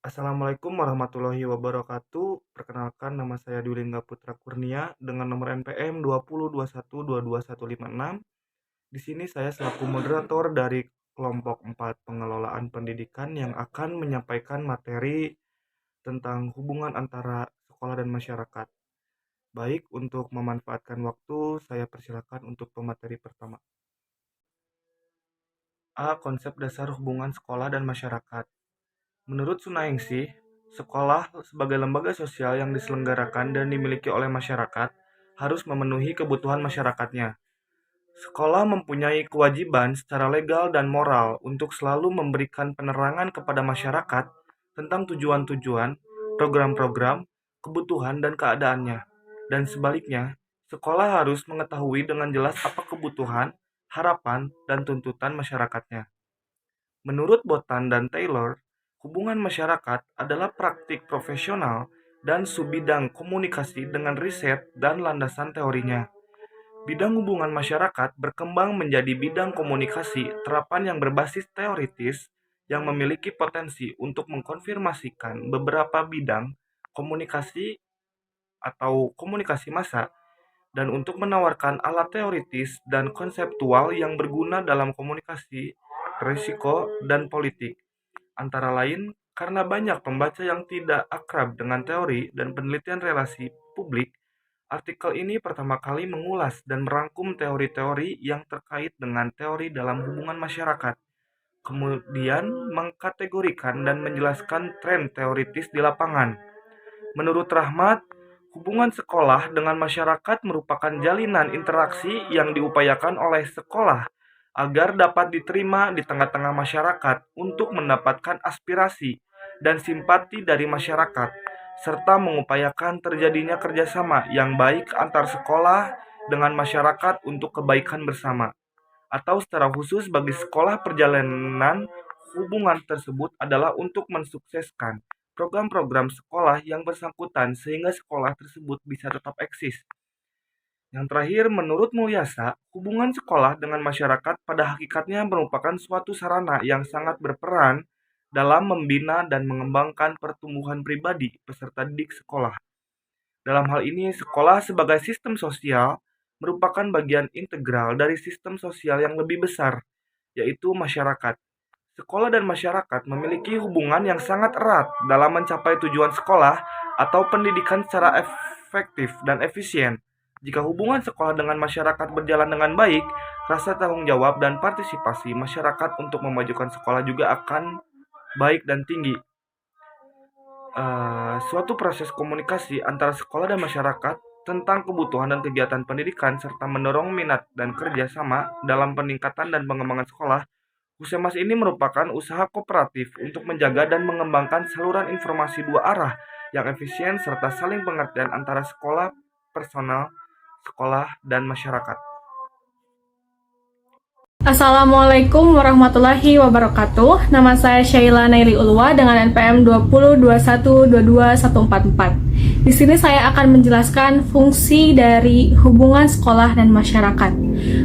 Assalamualaikum warahmatullahi wabarakatuh. Perkenalkan, nama saya Dwi Lingga Putra Kurnia dengan nomor NPM 2021222156. Di sini saya selaku moderator dari kelompok 4 pengelolaan pendidikan yang akan menyampaikan materi tentang hubungan antara sekolah dan masyarakat. Baik, untuk memanfaatkan waktu, saya persilakan untuk pemateri pertama. A. Konsep dasar hubungan sekolah dan masyarakat. Menurut Sunaingsi, sekolah sebagai lembaga sosial yang diselenggarakan dan dimiliki oleh masyarakat harus memenuhi kebutuhan masyarakatnya. Sekolah mempunyai kewajiban secara legal dan moral untuk selalu memberikan penerangan kepada masyarakat tentang tujuan-tujuan, program-program, kebutuhan, dan keadaannya. Dan sebaliknya, sekolah harus mengetahui dengan jelas apa kebutuhan, harapan, dan tuntutan masyarakatnya. Menurut Botan dan Taylor, hubungan masyarakat adalah praktik profesional dan subbidang komunikasi dengan riset dan landasan teorinya. Bidang hubungan masyarakat berkembang menjadi bidang komunikasi terapan yang berbasis teoritis yang memiliki potensi untuk mengkonfirmasikan beberapa bidang komunikasi atau komunikasi massa dan untuk menawarkan alat teoritis dan konseptual yang berguna dalam komunikasi, risiko, dan politik. Antara lain, karena banyak pembaca yang tidak akrab dengan teori dan penelitian relasi publik, artikel ini pertama kali mengulas dan merangkum teori-teori yang terkait dengan teori dalam hubungan masyarakat, kemudian mengkategorikan dan menjelaskan tren teoritis di lapangan. Menurut Rahmat, hubungan sekolah dengan masyarakat merupakan jalinan interaksi yang diupayakan oleh sekolah agar dapat diterima di tengah-tengah masyarakat untuk mendapatkan aspirasi dan simpati dari masyarakat, serta mengupayakan terjadinya kerjasama yang baik antar sekolah dengan masyarakat untuk kebaikan bersama. Atau secara khusus bagi sekolah, perjalanan hubungan tersebut adalah untuk mensukseskan program-program sekolah yang bersangkutan sehingga sekolah tersebut bisa tetap eksis. Yang terakhir, menurut Mulyasa, hubungan sekolah dengan masyarakat pada hakikatnya merupakan suatu sarana yang sangat berperan dalam membina dan mengembangkan pertumbuhan pribadi peserta didik sekolah. Dalam hal ini, sekolah sebagai sistem sosial merupakan bagian integral dari sistem sosial yang lebih besar, yaitu masyarakat. Sekolah dan masyarakat memiliki hubungan yang sangat erat dalam mencapai tujuan sekolah atau pendidikan secara efektif dan efisien. Jika hubungan sekolah dengan masyarakat berjalan dengan baik, rasa tanggung jawab dan partisipasi masyarakat untuk memajukan sekolah juga akan baik dan tinggi. Suatu proses komunikasi antara sekolah dan masyarakat tentang kebutuhan dan kegiatan pendidikan serta mendorong minat dan kerjasama dalam peningkatan dan pengembangan sekolah. Husemas ini merupakan usaha kooperatif untuk menjaga dan mengembangkan saluran informasi dua arah yang efisien serta saling pengertian antara sekolah, personal, sekolah, dan masyarakat. Assalamualaikum warahmatullahi wabarakatuh. Nama saya Syaila Naili Ulwa dengan NPM 2021222144. Di sini saya akan menjelaskan fungsi dari hubungan sekolah dan masyarakat.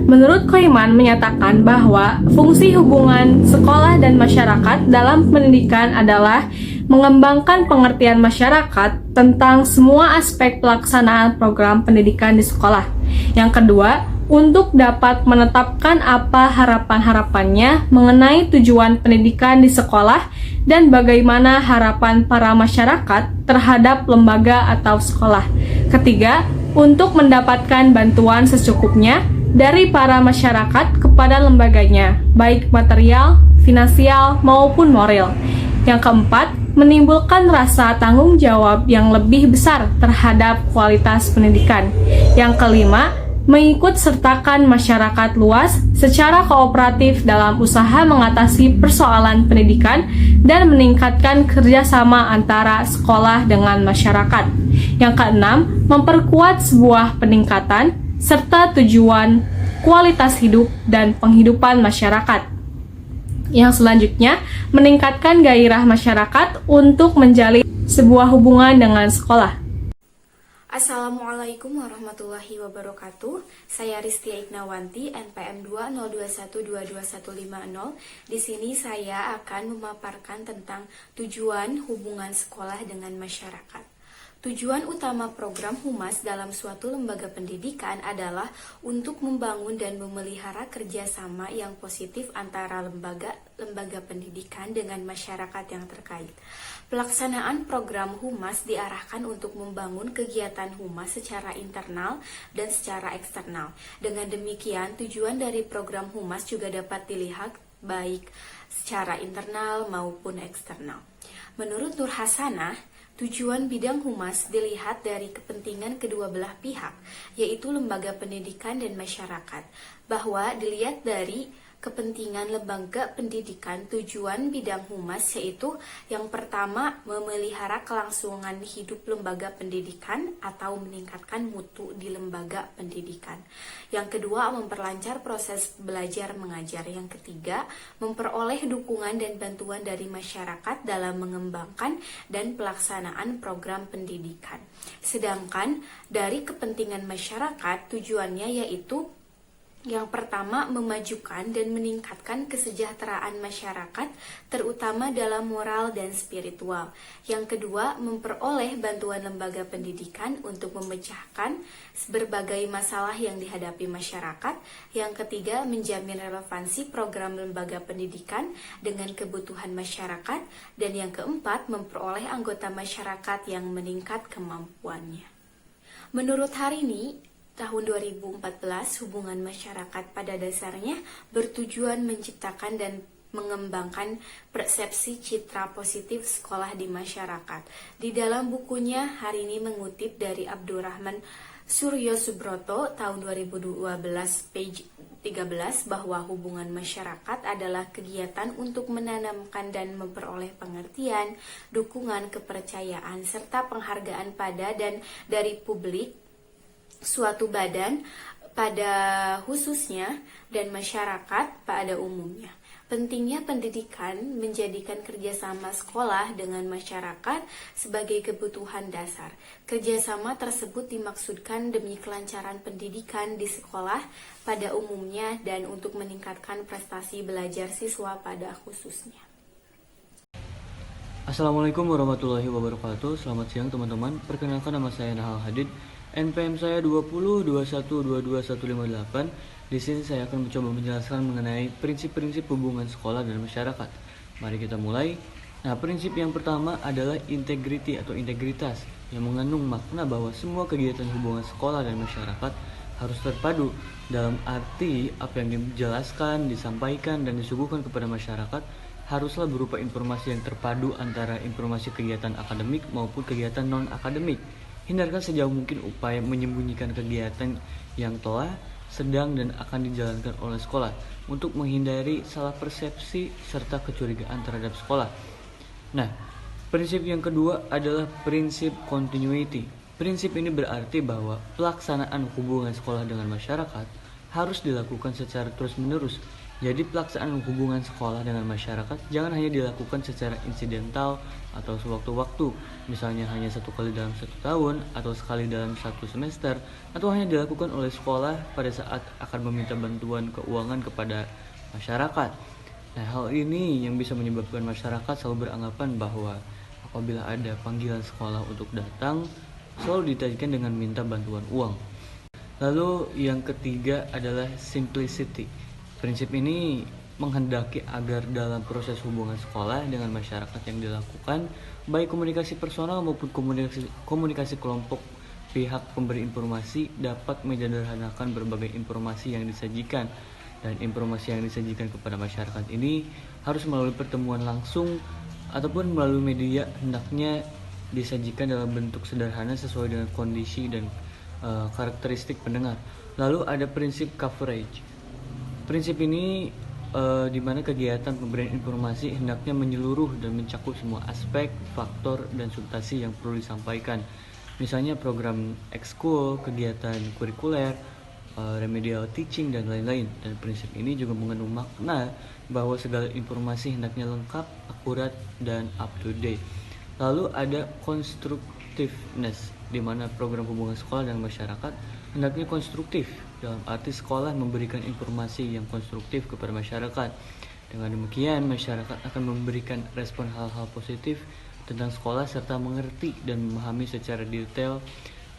Menurut Koiman menyatakan bahwa fungsi hubungan sekolah dan masyarakat dalam pendidikan adalah mengembangkan pengertian masyarakat tentang semua aspek pelaksanaan program pendidikan di sekolah. Yang kedua, untuk dapat menetapkan apa harapan-harapannya mengenai tujuan pendidikan di sekolah dan bagaimana harapan para masyarakat terhadap lembaga atau sekolah. Ketiga, untuk mendapatkan bantuan secukupnya dari para masyarakat kepada lembaganya, baik material, finansial, maupun moral. Yang keempat, menimbulkan rasa tanggung jawab yang lebih besar terhadap kualitas pendidikan. Yang kelima, mengikut sertakan masyarakat luas secara kooperatif dalam usaha mengatasi persoalan pendidikan dan meningkatkan kerjasama antara sekolah dengan masyarakat. Yang keenam, memperkuat sebuah peningkatan serta tujuan kualitas hidup dan penghidupan masyarakat. Yang selanjutnya, meningkatkan gairah masyarakat untuk menjalin sebuah hubungan dengan sekolah. Assalamualaikum warahmatullahi wabarakatuh. Saya Ristia Ignawanti, NPM 202122150. Di sini saya akan memaparkan tentang tujuan hubungan sekolah dengan masyarakat. Tujuan utama program Humas dalam suatu lembaga pendidikan adalah untuk membangun dan memelihara kerjasama yang positif antara lembaga pendidikan dengan masyarakat yang terkait. Pelaksanaan program Humas diarahkan untuk membangun kegiatan Humas secara internal dan secara eksternal. Dengan demikian, tujuan dari program Humas juga dapat dilihat baik secara internal maupun eksternal. Menurut Nur Hasanah, tujuan bidang Humas dilihat dari kepentingan kedua belah pihak, yaitu lembaga pendidikan dan masyarakat. Bahwa dilihat dari kepentingan lembaga pendidikan, tujuan bidang Humas yaitu yang pertama memelihara kelangsungan hidup lembaga pendidikan atau meningkatkan mutu di lembaga pendidikan. Yang kedua, memperlancar proses belajar mengajar. Yang ketiga, memperoleh dukungan dan bantuan dari masyarakat dalam mengembangkan dan pelaksanaan program pendidikan. Sedangkan dari kepentingan masyarakat, tujuannya yaitu yang pertama, memajukan dan meningkatkan kesejahteraan masyarakat, terutama dalam moral dan spiritual. Yang kedua, memperoleh bantuan lembaga pendidikan untuk memecahkan berbagai masalah yang dihadapi masyarakat. Yang ketiga, menjamin relevansi program lembaga pendidikan dengan kebutuhan masyarakat. Dan yang keempat, memperoleh anggota masyarakat yang meningkat kemampuannya. Menurut Harini, tahun 2014, hubungan masyarakat pada dasarnya bertujuan menciptakan dan mengembangkan persepsi citra positif sekolah di masyarakat. Di dalam bukunya, Harini mengutip dari Abdurrahman Suryo Subroto tahun 2012 page 13 bahwa hubungan masyarakat adalah kegiatan untuk menanamkan dan memperoleh pengertian, dukungan, kepercayaan, serta penghargaan pada dan dari publik suatu badan pada khususnya dan masyarakat pada umumnya. Pentingnya pendidikan menjadikan kerjasama sekolah dengan masyarakat sebagai kebutuhan dasar. Kerjasama tersebut dimaksudkan demi kelancaran pendidikan di sekolah pada umumnya dan untuk meningkatkan prestasi belajar siswa pada khususnya. Assalamualaikum warahmatullahi wabarakatuh. Selamat siang teman-teman. Perkenalkan, nama saya Nahal Hadid. NPM saya 2021222158. Di sini saya akan mencoba menjelaskan mengenai prinsip-prinsip hubungan sekolah dan masyarakat. Mari kita mulai. Nah, prinsip yang pertama adalah integrity atau integritas, yang mengandung makna bahwa semua kegiatan hubungan sekolah dan masyarakat harus terpadu dalam arti apa yang dijelaskan, disampaikan, dan disuguhkan kepada masyarakat haruslah berupa informasi yang terpadu antara informasi kegiatan akademik maupun kegiatan non-akademik. Hindarkan sejauh mungkin upaya menyembunyikan kegiatan yang telah, sedang, dan akan dijalankan oleh sekolah untuk menghindari salah persepsi serta kecurigaan terhadap sekolah. Nah, prinsip yang kedua adalah prinsip continuity. Prinsip ini berarti bahwa pelaksanaan hubungan sekolah dengan masyarakat harus dilakukan secara terus-menerus. Jadi pelaksanaan hubungan sekolah dengan masyarakat jangan hanya dilakukan secara insidental atau sewaktu-waktu, misalnya hanya satu kali dalam 1 tahun atau sekali dalam 1 semester, atau hanya dilakukan oleh sekolah pada saat akan meminta bantuan keuangan kepada masyarakat. Nah, hal ini yang bisa menyebabkan masyarakat selalu beranggapan bahwa apabila ada panggilan sekolah untuk datang, selalu ditajikan dengan minta bantuan uang. Lalu yang ketiga adalah simplicity. Prinsip ini menghendaki agar dalam proses hubungan sekolah dengan masyarakat yang dilakukan, baik komunikasi personal maupun komunikasi kelompok pihak pemberi informasi dapat menyederhanakan berbagai informasi yang disajikan. Dan informasi yang disajikan kepada masyarakat ini harus melalui pertemuan langsung ataupun melalui media, hendaknya disajikan dalam bentuk sederhana sesuai dengan kondisi dan karakteristik pendengar. Lalu ada prinsip coverage. Prinsip ini di mana kegiatan pemberian informasi hendaknya menyeluruh dan mencakup semua aspek, faktor, dan substansi yang perlu disampaikan. Misalnya program ekskul, kegiatan kurikuler, remedial teaching, dan lain-lain. Dan prinsip ini juga mengandung makna bahwa segala informasi hendaknya lengkap, akurat, dan up to date. Lalu ada constructiveness, di mana program hubungan sekolah dan masyarakat hendaknya konstruktif, dalam arti sekolah memberikan informasi yang konstruktif kepada masyarakat. Dengan demikian, masyarakat akan memberikan respon hal-hal positif tentang sekolah serta mengerti dan memahami secara detail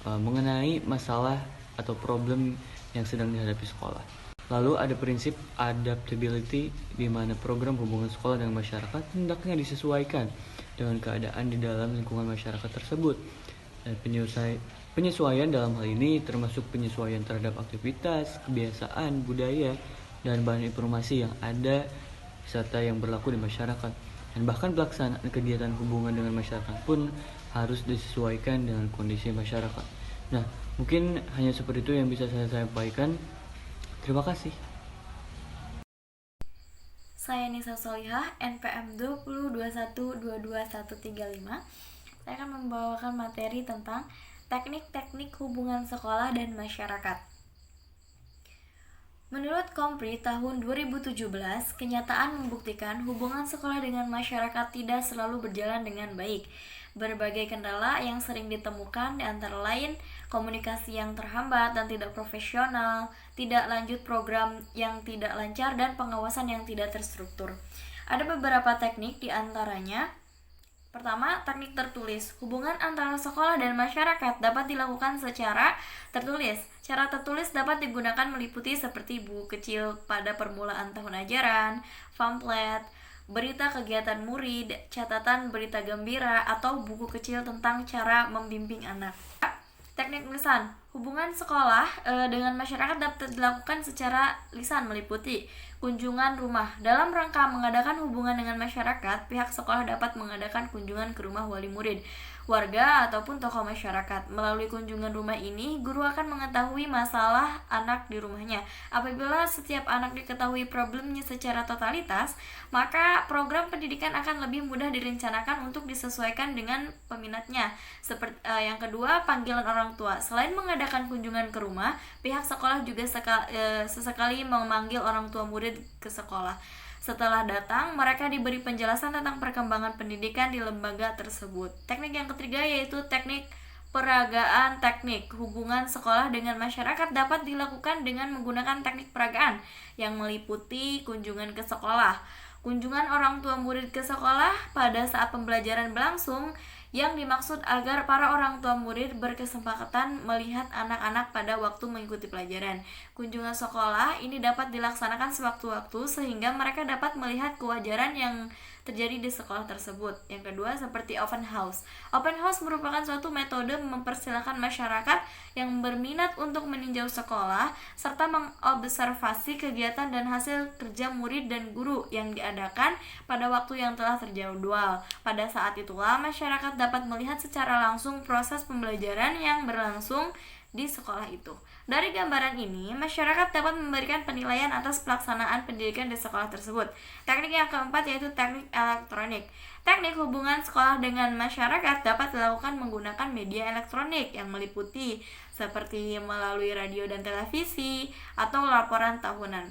mengenai masalah atau problem yang sedang dihadapi sekolah. Lalu ada prinsip adaptability, di mana program hubungan sekolah dengan masyarakat hendaknya disesuaikan dengan keadaan di dalam lingkungan masyarakat tersebut. Dan penyesuaian dalam hal ini termasuk penyesuaian terhadap aktivitas, kebiasaan, budaya, dan bahan informasi yang ada serta yang berlaku di masyarakat. Dan bahkan pelaksanaan kegiatan hubungan dengan masyarakat pun harus disesuaikan dengan kondisi masyarakat. Nah, mungkin hanya seperti itu yang bisa saya sampaikan. Terima kasih. Saya Nisa Solihah, NPM 202122135. Saya akan membawakan materi tentang teknik-teknik hubungan sekolah dan masyarakat. Menurut Kompri tahun 2017, kenyataan membuktikan hubungan sekolah dengan masyarakat tidak selalu berjalan dengan baik. Berbagai kendala yang sering ditemukan antara lain komunikasi yang terhambat dan tidak profesional, tidak lanjut program yang tidak lancar, dan pengawasan yang tidak terstruktur. Ada beberapa teknik di antaranya. Pertama, teknik tertulis. Hubungan antara sekolah dan masyarakat dapat dilakukan secara tertulis. Cara tertulis dapat digunakan meliputi seperti buku kecil pada permulaan tahun ajaran, pamflet, berita kegiatan murid, catatan berita gembira, atau buku kecil tentang cara membimbing anak. Teknik lisan. Hubungan sekolah dengan masyarakat dapat dilakukan secara lisan meliputi kunjungan rumah. Dalam rangka mengadakan hubungan dengan masyarakat, pihak sekolah dapat mengadakan kunjungan ke rumah wali murid, warga, ataupun tokoh masyarakat. Melalui kunjungan rumah ini, guru akan mengetahui masalah anak di rumahnya. Apabila setiap anak diketahui problemnya secara totalitas, maka program pendidikan akan lebih mudah direncanakan untuk disesuaikan dengan peminatnya. Seperti yang kedua, panggilan orang tua. Selain mengadakan kunjungan ke rumah, pihak sekolah juga sesekali memanggil orang tua murid ke sekolah. Setelah datang, mereka diberi penjelasan tentang perkembangan pendidikan di lembaga tersebut. Teknik yang ketiga yaitu teknik peragaan. Teknik hubungan sekolah dengan masyarakat dapat dilakukan dengan menggunakan teknik peragaan yang meliputi kunjungan ke sekolah, kunjungan orang tua murid ke sekolah pada saat pembelajaran berlangsung, yang dimaksud agar para orang tua murid berkesempatan melihat anak-anak pada waktu mengikuti pelajaran. Kunjungan sekolah ini dapat dilaksanakan sewaktu-waktu sehingga mereka dapat melihat kewajaran yang terjadi di sekolah tersebut. Yang kedua, seperti open house. Open house merupakan suatu metode mempersilahkan masyarakat yang berminat untuk meninjau sekolah serta mengobservasi kegiatan dan hasil kerja murid dan guru yang diadakan pada waktu yang telah terjadwal. Pada saat itulah masyarakat dapat melihat secara langsung proses pembelajaran yang berlangsung di sekolah itu. Dari gambaran ini, masyarakat dapat memberikan penilaian atas pelaksanaan pendidikan di sekolah tersebut. Teknik yang keempat yaitu teknik elektronik. Teknik hubungan sekolah dengan masyarakat dapat dilakukan menggunakan media elektronik yang meliputi seperti melalui radio dan televisi atau laporan tahunan.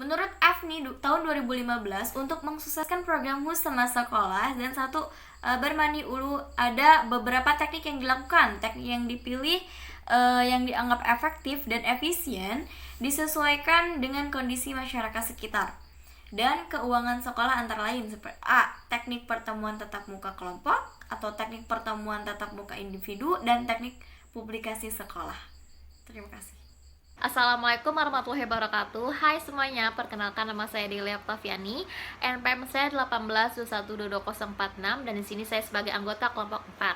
Menurut AFNI tahun 2015, untuk mensukseskan program HUS semasa sekolah dan bermani ulu, ada beberapa teknik yang dilakukan. Teknik yang dipilih yang dianggap efektif dan efisien disesuaikan dengan kondisi masyarakat sekitar dan keuangan sekolah, antara lain seperti A. Teknik pertemuan tatap muka kelompok atau teknik pertemuan tatap muka individu, dan teknik publikasi sekolah. Terima kasih. Assalamualaikum warahmatullahi wabarakatuh. Hai semuanya, perkenalkan nama saya Delia Octaviani, NPM saya 18212246, dan di sini saya sebagai anggota kelompok 4.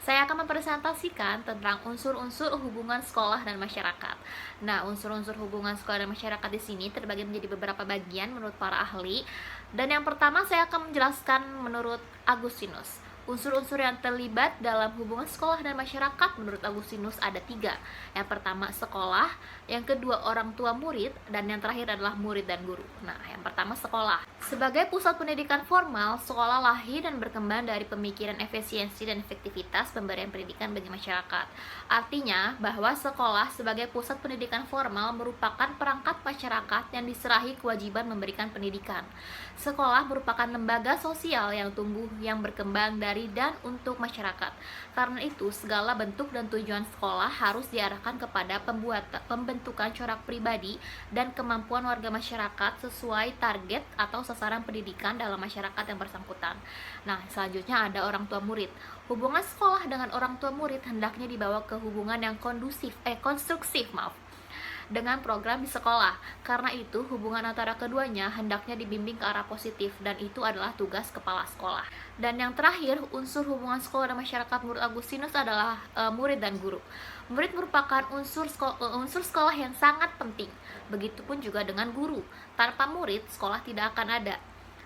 Saya akan mempresentasikan tentang unsur-unsur hubungan sekolah dan masyarakat. Nah, unsur-unsur hubungan sekolah dan masyarakat di sini terbagi menjadi beberapa bagian menurut para ahli. Dan yang pertama saya akan menjelaskan menurut Agustinus. Unsur-unsur yang terlibat dalam hubungan sekolah dan masyarakat menurut Agustinus ada 3. Yang pertama sekolah, yang kedua orang tua murid, dan yang terakhir adalah murid dan guru. Nah, yang pertama sekolah. Sebagai pusat pendidikan formal, sekolah lahir dan berkembang dari pemikiran efisiensi dan efektivitas pemberian pendidikan bagi masyarakat. Artinya bahwa sekolah sebagai pusat pendidikan formal merupakan perangkat masyarakat yang diserahi kewajiban memberikan pendidikan. Sekolah merupakan lembaga sosial yang tumbuh yang berkembang dari dari dan untuk masyarakat. Karena itu, segala bentuk dan tujuan sekolah harus diarahkan kepada pembentukan corak pribadi dan kemampuan warga masyarakat sesuai target atau sasaran pendidikan dalam masyarakat yang bersangkutan. Nah, selanjutnya ada orang tua murid. Hubungan sekolah dengan orang tua murid hendaknya dibawa ke hubungan yang konstruksif, dengan program di sekolah. Karena itu, hubungan antara keduanya hendaknya dibimbing ke arah positif, dan itu adalah tugas kepala sekolah. Dan yang terakhir, unsur hubungan sekolah dan masyarakat menurut Agustinus adalah murid dan guru. Murid merupakan unsur sekolah yang sangat penting. Begitupun juga dengan guru. Tanpa murid, sekolah tidak akan ada.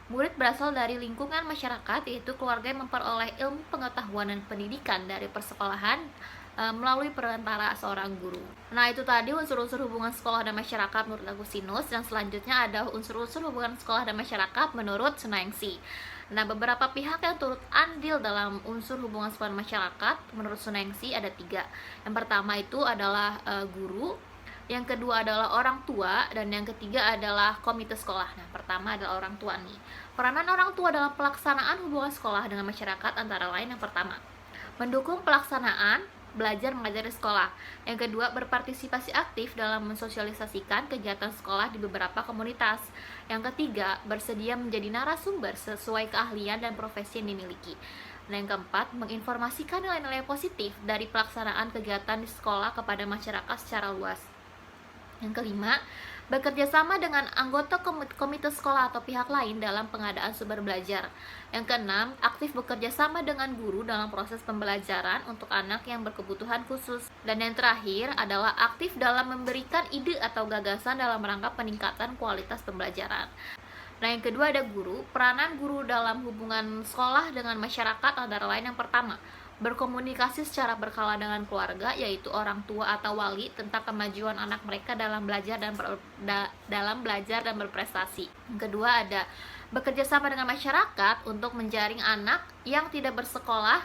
Murid berasal dari lingkungan masyarakat, yaitu keluarga yang memperoleh ilmu pengetahuan dan pendidikan dari persekolahan melalui perantara seorang guru. Nah, itu tadi unsur-unsur hubungan sekolah dan masyarakat menurut Agustinus, dan selanjutnya ada unsur-unsur hubungan sekolah dan masyarakat menurut Sunayengsi. Nah, beberapa pihak yang turut andil dalam unsur hubungan sekolah dan masyarakat menurut Sunayengsi ada 3. Yang pertama itu adalah guru, yang kedua adalah orang tua, dan yang ketiga adalah komite sekolah. Nah, pertama adalah orang tua nih. Peranan orang tua dalam pelaksanaan hubungan sekolah dengan masyarakat antara lain yang pertama, mendukung pelaksanaan belajar mengajar di sekolah. Yang kedua, berpartisipasi aktif dalam mensosialisasikan kegiatan sekolah di beberapa komunitas. Yang ketiga, bersedia menjadi narasumber sesuai keahlian dan profesi yang dimiliki. Dan yang keempat, menginformasikan nilai-nilai positif dari pelaksanaan kegiatan di sekolah kepada masyarakat secara luas. Yang kelima, bekerja sama dengan anggota komite sekolah atau pihak lain dalam pengadaan sumber belajar. Yang keenam, aktif bekerja sama dengan guru dalam proses pembelajaran untuk anak yang berkebutuhan khusus. Dan yang terakhir adalah aktif dalam memberikan ide atau gagasan dalam rangka peningkatan kualitas pembelajaran. Nah, yang kedua ada guru. Peranan guru dalam hubungan sekolah dengan masyarakat antara lain yang pertama, berkomunikasi secara berkala dengan keluarga, yaitu orang tua atau wali, tentang kemajuan anak mereka dalam belajar dan berprestasi. Yang kedua ada bekerja sama dengan masyarakat untuk menjaring anak yang tidak bersekolah,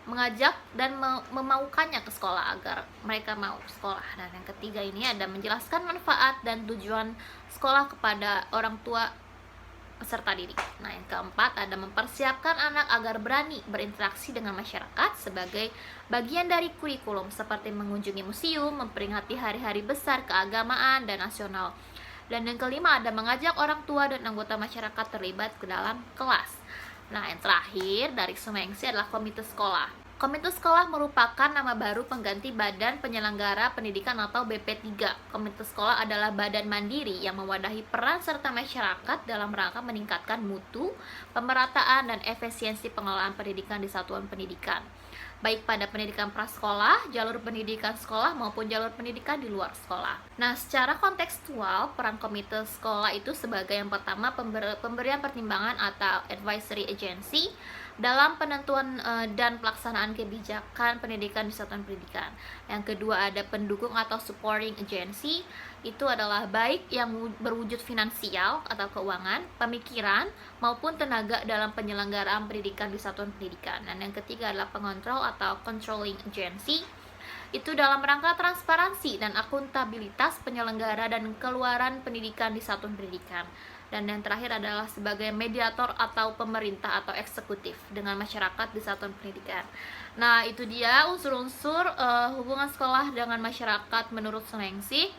mengajak dan memaukannya ke sekolah agar mereka mau sekolah. Dan yang ketiga ini ada menjelaskan manfaat dan tujuan sekolah kepada orang tua peserta didik. Nah, yang keempat ada mempersiapkan anak agar berani berinteraksi dengan masyarakat sebagai bagian dari kurikulum, seperti mengunjungi museum, memperingati hari-hari besar keagamaan dan nasional. Dan yang kelima ada mengajak orang tua dan anggota masyarakat terlibat ke dalam kelas. Nah, yang terakhir dari Sunayengsi adalah komite sekolah. Komite sekolah merupakan nama baru pengganti Badan Penyelenggara Pendidikan atau BP3. Komite sekolah adalah badan mandiri yang mewadahi peran serta masyarakat dalam rangka meningkatkan mutu, pemerataan, dan efisiensi pengelolaan pendidikan di satuan pendidikan, baik pada pendidikan prasekolah, jalur pendidikan sekolah, maupun jalur pendidikan di luar sekolah. Nah, secara kontekstual, peran komite sekolah itu sebagai yang pertama pemberian pertimbangan atau advisory agency dalam penentuan dan pelaksanaan kebijakan pendidikan di satuan pendidikan. Yang kedua ada pendukung atau supporting agency, itu adalah baik yang berwujud finansial atau keuangan, pemikiran, maupun tenaga dalam penyelenggaraan pendidikan di satuan pendidikan. Dan yang ketiga adalah pengontrol atau controlling agency, itu dalam rangka transparansi dan akuntabilitas penyelenggara dan keluaran pendidikan di satuan pendidikan. Dan yang terakhir adalah sebagai mediator atau pemerintah atau eksekutif dengan masyarakat di satuan pendidikan. Nah, itu dia unsur-unsur hubungan sekolah dengan masyarakat menurut Sunayengsi.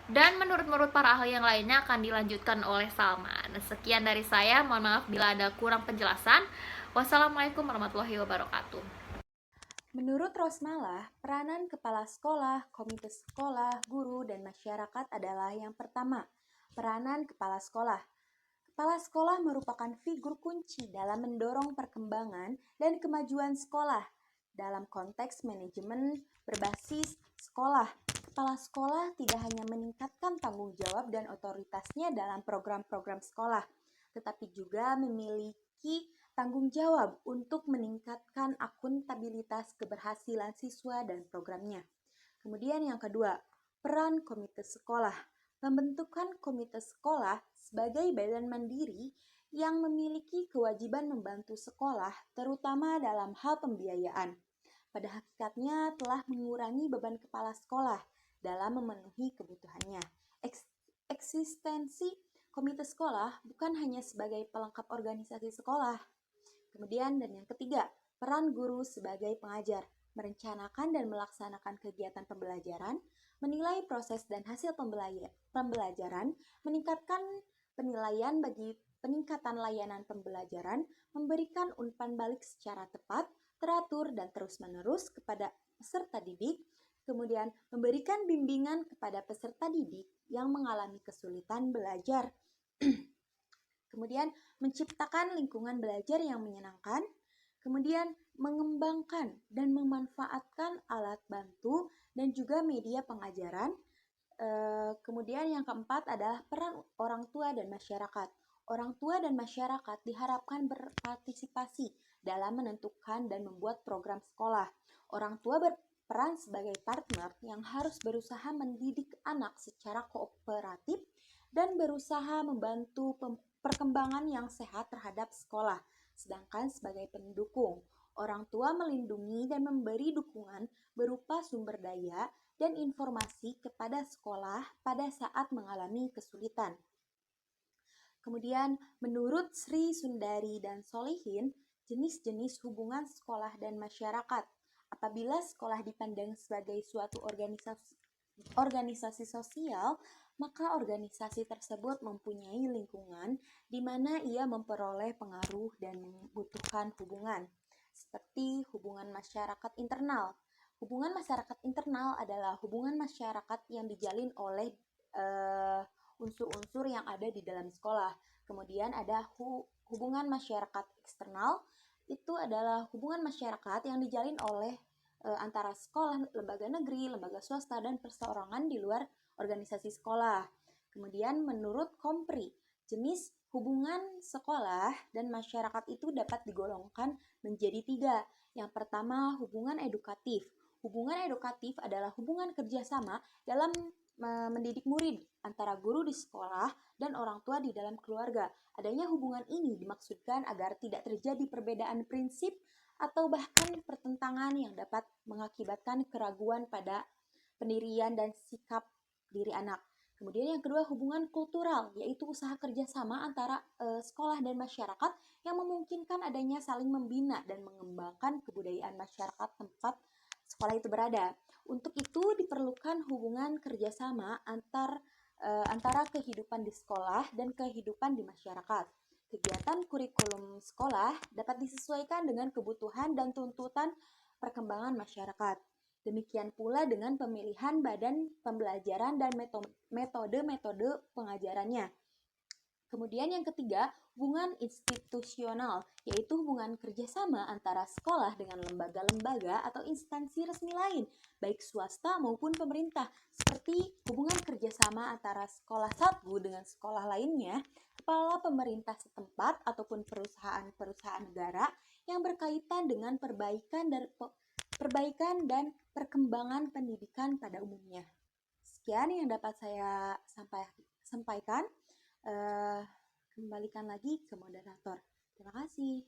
Dan menurut para ahli yang lainnya akan dilanjutkan oleh Salma. Nah, sekian dari saya, mohon maaf bila ada kurang penjelasan. Wassalamualaikum warahmatullahi wabarakatuh. Menurut Rosmala, peranan kepala sekolah, komite sekolah, guru, dan masyarakat adalah yang pertama, peranan kepala sekolah. Kepala sekolah merupakan figur kunci dalam mendorong perkembangan dan kemajuan sekolah. Dalam konteks manajemen berbasis sekolah, kepala sekolah tidak hanya meningkatkan tanggung jawab dan otoritasnya dalam program-program sekolah, tetapi juga memiliki tanggung jawab untuk meningkatkan akuntabilitas keberhasilan siswa dan programnya. Kemudian yang kedua, peran komite sekolah. Pembentukan komite sekolah sebagai badan mandiri yang memiliki kewajiban membantu sekolah, terutama dalam hal pembiayaan. Pada hakikatnya telah mengurangi beban kepala sekolah dalam memenuhi kebutuhannya. Eksistensi komite sekolah bukan hanya sebagai pelengkap organisasi sekolah. Kemudian dan yang ketiga, Peran guru sebagai pengajar, merencanakan dan melaksanakan kegiatan pembelajaran, menilai proses dan hasil pembelajaran, meningkatkan penilaian bagi peningkatan layanan pembelajaran, memberikan umpan balik secara tepat, teratur, dan terus-menerus kepada peserta didik, kemudian memberikan bimbingan kepada peserta didik yang mengalami kesulitan belajar, kemudian menciptakan lingkungan belajar yang menyenangkan, kemudian mengembangkan dan memanfaatkan alat bantu dan juga media pengajaran. Kemudian yang keempat adalah peran orang tua dan masyarakat. Orang tua dan masyarakat diharapkan berpartisipasi dalam menentukan dan membuat program sekolah. Orang tua berperan sebagai partner yang harus berusaha mendidik anak secara kooperatif dan berusaha membantu perkembangan yang sehat terhadap sekolah. Sedangkan sebagai pendukung, orang tua melindungi dan memberi dukungan berupa sumber daya dan informasi kepada sekolah pada saat mengalami kesulitan. Kemudian, menurut Sri Sundari dan Solihin, jenis-jenis hubungan sekolah dan masyarakat. Apabila sekolah dipandang sebagai suatu organisasi sosial, maka organisasi tersebut mempunyai lingkungan di mana ia memperoleh pengaruh dan membutuhkan hubungan, seperti hubungan masyarakat internal. Hubungan masyarakat internal adalah hubungan masyarakat yang dijalin oleh unsur-unsur yang ada di dalam sekolah. Kemudian ada hubungan masyarakat eksternal, itu adalah hubungan masyarakat yang dijalin oleh antara sekolah, lembaga negeri, lembaga swasta, dan perseorangan di luar organisasi sekolah. Kemudian menurut Kompri, jenis hubungan sekolah dan masyarakat itu dapat digolongkan menjadi 3. Yang pertama, hubungan edukatif. Hubungan edukatif adalah hubungan kerjasama dalam mendidik murid antara guru di sekolah dan orang tua di dalam keluarga. Adanya hubungan ini dimaksudkan agar tidak terjadi perbedaan prinsip atau bahkan pertentangan yang dapat mengakibatkan keraguan pada pendirian dan sikap diri anak. Kemudian yang kedua, hubungan kultural, yaitu usaha kerjasama antara sekolah dan masyarakat yang memungkinkan adanya saling membina dan mengembangkan kebudayaan masyarakat tempat sekolah itu berada. Untuk itu diperlukan hubungan kerjasama antara kehidupan di sekolah dan kehidupan di masyarakat. Kegiatan kurikulum sekolah dapat disesuaikan dengan kebutuhan dan tuntutan perkembangan masyarakat. Demikian pula dengan pemilihan badan pembelajaran dan metode-metode pengajarannya. Kemudian yang ketiga, hubungan institusional, yaitu hubungan kerjasama antara sekolah dengan lembaga-lembaga atau instansi resmi lain, baik swasta maupun pemerintah, seperti hubungan kerjasama antara sekolah satu dengan sekolah lainnya, kepala pemerintah setempat ataupun perusahaan-perusahaan negara yang berkaitan dengan perbaikan dan perkembangan pendidikan pada umumnya. Sekian yang dapat saya sampaikan. Kembalikan lagi ke moderator. Terima kasih.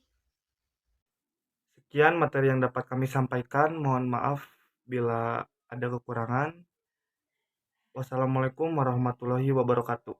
Sekian materi yang dapat kami sampaikan. Mohon maaf bila ada kekurangan. Wassalamualaikum warahmatullahi wabarakatuh.